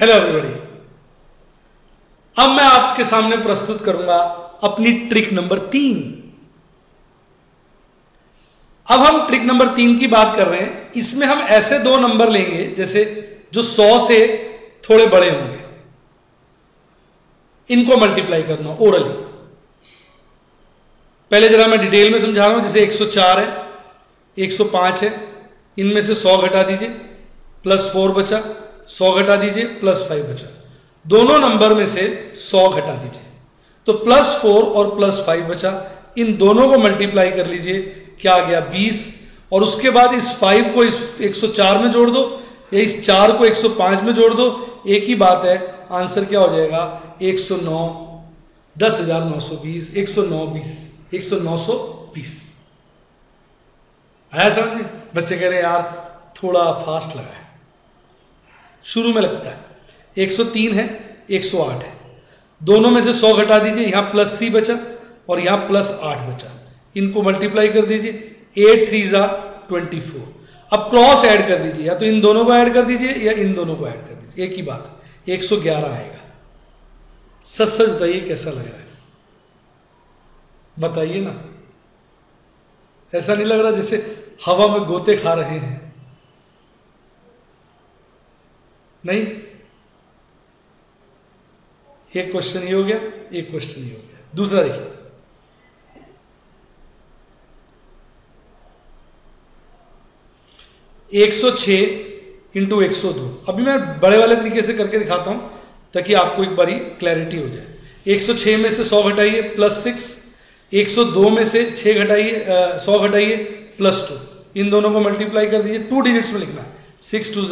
Hello everybody, अब मैं आपके सामने प्रस्तुत करूंगा अपनी ट्रिक नंबर 3। अब हम ट्रिक नंबर 3 की बात कर रहे हैं। इसमें हम ऐसे दो नंबर लेंगे जैसे जो 100 से थोड़े बड़े होंगे, इनको मल्टीप्लाई करना ओरली। पहले जरा मैं डिटेल में समझा रहा हूं। जैसे 104 है, 105 है, इनमें से 100 घटा दीजिए, +4 बचा, 100 घटा दीजिए, +5 बचा। दोनों नंबर में से 100 घटा दीजिए तो +4 और +5 बचा। इन दोनों को मल्टीप्लाई कर लीजिए, क्या आ गया 20। और उसके बाद इस 5 को इस 104 में जोड़ दो या इस 4 को 105 में जोड़ दो, एक ही बात है। आंसर क्या हो जाएगा 109, 10,920, 10920। आया समझ में? बच्चे कह रहे हैं यार थोड़ा फास्ट लगा है, शुरू में लगता है। 103 है, 108 है, दोनों में से 100 घटा दीजिए, यहां +3 बचा और यहां +8 बचा। इनको मल्टीप्लाई कर दीजिए, 8 3 24। अब क्रॉस ऐड कर दीजिए, या तो इन दोनों को ऐड कर दीजिए या इन दोनों को ऐड कर दीजिए, एक ही बात, 111 आएगा। सच सच बताइए कैसा लग रहा है, बताइए ना। ऐसा नहीं लग रहा जैसे हवा में गोते खा रहे हैं? नहीं। एक क्वेश्चन ये हो गया, एक क्वेश्चन ये हो गया। दूसरा देखिए, (106 × 102। अभी मैं बड़े वाले तरीके से करके दिखाता हूं ताकि आपको एक बारी क्लैरिटी हो जाए। 106 में से 100 घटाइए, +6। 102 में से 6 घटाइए, 100 घटाइए, +2। इन दोनों को मल्टीप्लाई कर दीजिए, 2 डिजिट्स में लिखना है, 6 2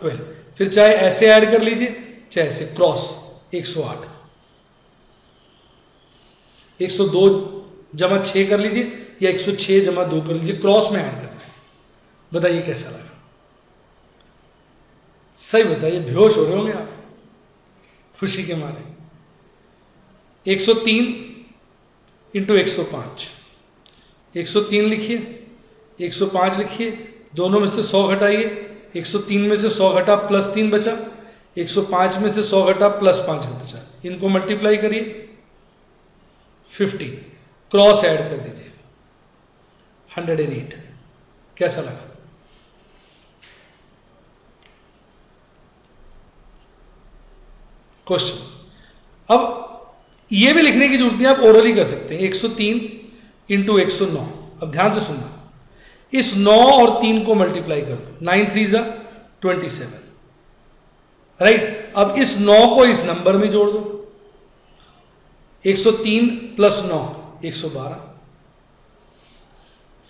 12। फिर चाहे ऐसे ऐड कर लीजिए, चाहे ऐसे क्रॉस 108। 102 + 6 कर लीजिए या 106 + 2 कर लीजिए, क्रॉस में ऐड करना है। बताइए कैसा लगा? सही बताइए, बेहोश हो रहे होंगे आप खुशी के मारे। 103 × 105। 103 लिखिए, 105 लिखिए, दोनों में से 100 घटाइए। 103 में से 100 घटा, +3 बचा। 105 में से 100 घटा, +5 बचा। इनको मल्टीप्लाई करिए, 50। क्रॉस ऐड कर दीजिए, 108। कैसा लगा? क्वेश्चन। अब ये भी लिखने की जरूरत नहीं, आप ओरली कर सकते हैं। 103 × 109। अब ध्यान से सुनना, इस 9 और 3 को मल्टीप्लाई कर दो, 9 3 27, राइट। अब इस 9 को इस नंबर में जोड़ दो, 103 + 9 112।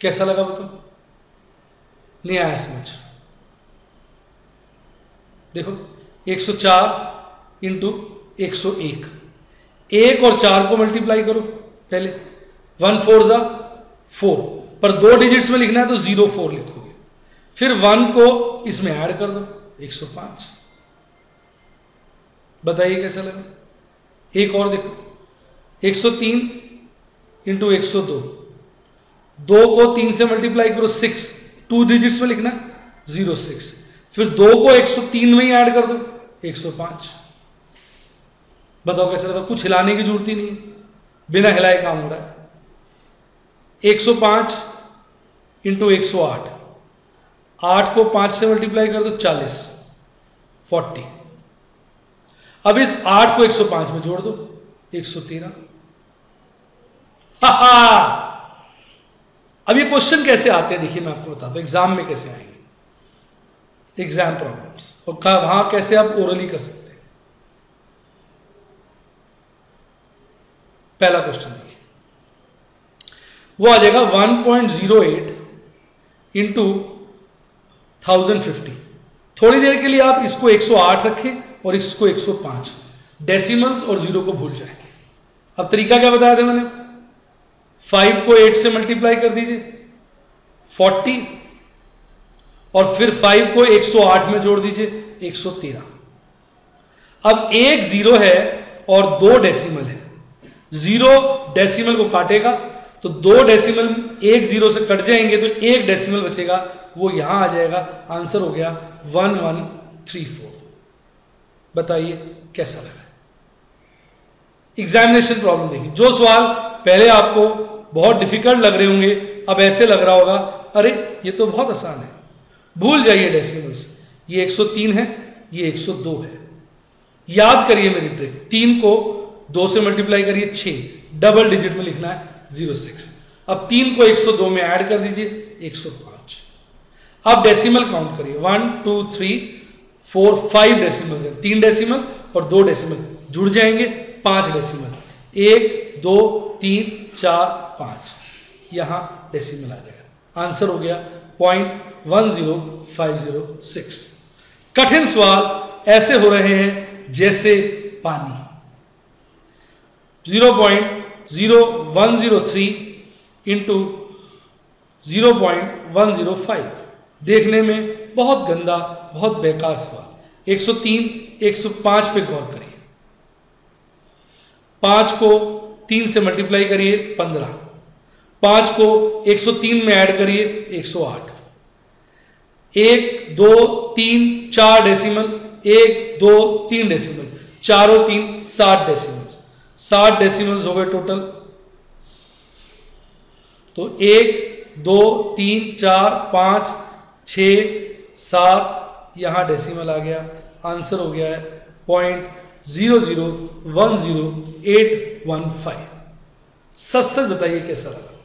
कैसा लगा बताओ? नहीं आया समझ? देखो, 104 × 101। 1 और 4 को मल्टीप्लाई करो पहले, 1 4 4, पर 2 डिजिट्स में लिखना है तो 04 लिखोगे। फिर 1 को इसमें ऐड कर दो, 105। बताइए कैसा लगा? एक और देखो, 103 × 102। 2 को 3 से मल्टीप्लाई करो, 6, 2 डिजिट्स में लिखना, 06। फिर 2 को 103 में ही ऐड कर दो, 105। बताओ कैसा लगा? कुछ हिलाने की जरूरत ही नहीं है, बिना हिलाए काम हो रहा है। 105 × 108। 8 को 5 से मल्टीप्लाई कर दो, 40 40। अब इस 8 को 105 में जोड़ दो, 113। अब ये क्वेश्चन कैसे आते हैं देखिए, मैं आपको बताता हूं एग्जाम में कैसे आएंगे, एग्जाम प्रॉब्लम्स, और वहां कैसे आप ओरली कर सकते हैं। पहला क्वेश्चन देखिए, वो आ जाएगा 1.08 × 1050। थोड़ी देर के लिए आप इसको 108 रखें और इसको 105, डेसिमल्स और 0 को भूल जाएंगे। अब तरीका क्या बताया था मैंने? 5 को 8 से मल्टीप्लाई कर दीजिए, 40, और फिर 5 को 108 में जोड़ दीजिए, 113। अब एक 0 है और 2 डेसिमल है, 0 डेसिमल को काटेगा तो 2 डेसिमल एक 0 से कट जाएंगे तो 1 डेसिमल बचेगा, वो यहां आ जाएगा। आंसर हो गया 1134। बताइए कैसा लगा। एग्जामिनेशन प्रॉब्लम देखिए, जो सवाल पहले आपको बहुत डिफिकल्ट लग रहे होंगे अब ऐसे लग रहा होगा अरे ये तो बहुत आसान है। भूल जाइए डेसिमल्स, ये 103 है, ये 102 है। याद करिए मेरी ट्रिक, 3 को 2 से मल्टीप्लाई करिए 6, डबल डिजिट में लिखना है 06। अब 3 को 102 में ऐड कर दीजिए 105। अब डेसिमल काउंट करिए 1 2 3 4 5 डेसिमल्स हैं, 3 डेसिमल और 2 डेसिमल जुड़ जाएंगे 5 डेसिमल, 1 2 3 4 5, यहां डेसिमल आ जाएगा। आंसर हो गया 0.10506। कठिन सवाल ऐसे हो रहे हैं जैसे पानी। 0.0103 इंटू 0.105, देखने में बहुत गंदा बहुत बेकार सवाल। 103 105 पे गौर करिए, 5 को 3 से मल्टीप्लाई करिए 15, 5 को 103 में ऐड करिए 108, 1 2 3 4 डेसिमल, 1 2 3 डेसिमल, चारों 3 60 डेसिमल्स, 60 डेसिमल्स हो गए टोटल। तो 1 2 3 4 5 6 7, यहां डेसिमल आ गया। आंसर हो गया है 0.0010815। सच सच बताइए कैसा लगा।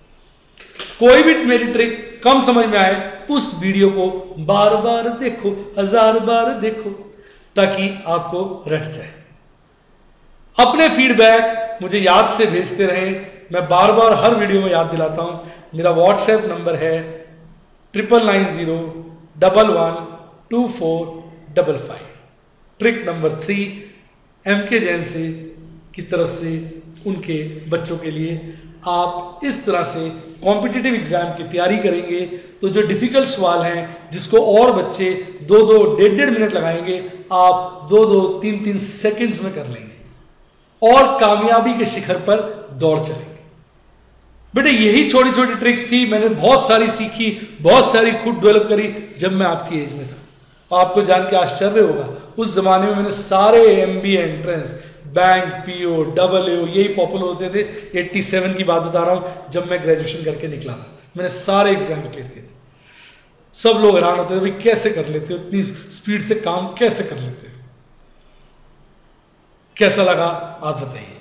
कोई भी मेरी ट्रिक कम समझ में आए उस वीडियो को बार बार देखो, 1000 बार देखो, ताकि आपको रट जाए। अपने फीडबैक मुझे याद से भेजते रहें, मैं बार बार हर वीडियो में याद दिलाता हूं। मेरा व्हाट्सएप नंबर है 9990112455। ट्रिक नंबर 3 MK जैन से की तरफ से उनके बच्चों के लिए। आप इस तरह से कॉम्पिटिटिव एग्जाम की तैयारी करेंगे तो जो डिफिकल्ट सवाल हैं जिसको और बच्चे 2-2 1.5 मिनट लगाएंगे, आप 2-2 3-3 सेकंड्स में कर लेंगे और कामयाबी के शिखर पर दौड़ चलेंगे। बेटे यही छोटी छोटी ट्रिक्स थी, मैंने बहुत सारी सीखी, बहुत सारी खुद डेवलप करी जब मैं आपकी एज में था। आपको जान के आश्चर्य होगा उस जमाने में मैंने सारे MBA entrance, bank, PO, AA यही पॉपुलर होते थे। 87 की बात बता रहा हूं जब मैं ग्रेजुएशन करके निकला था, मैंने सारे एग्जाम क्लियर किए थे। सब लोग हैरान होते थे भाई कैसे कर लेते हो, इतनी स्पीड से काम कैसे कर लेते हो। कैसा लगा आप बताइए।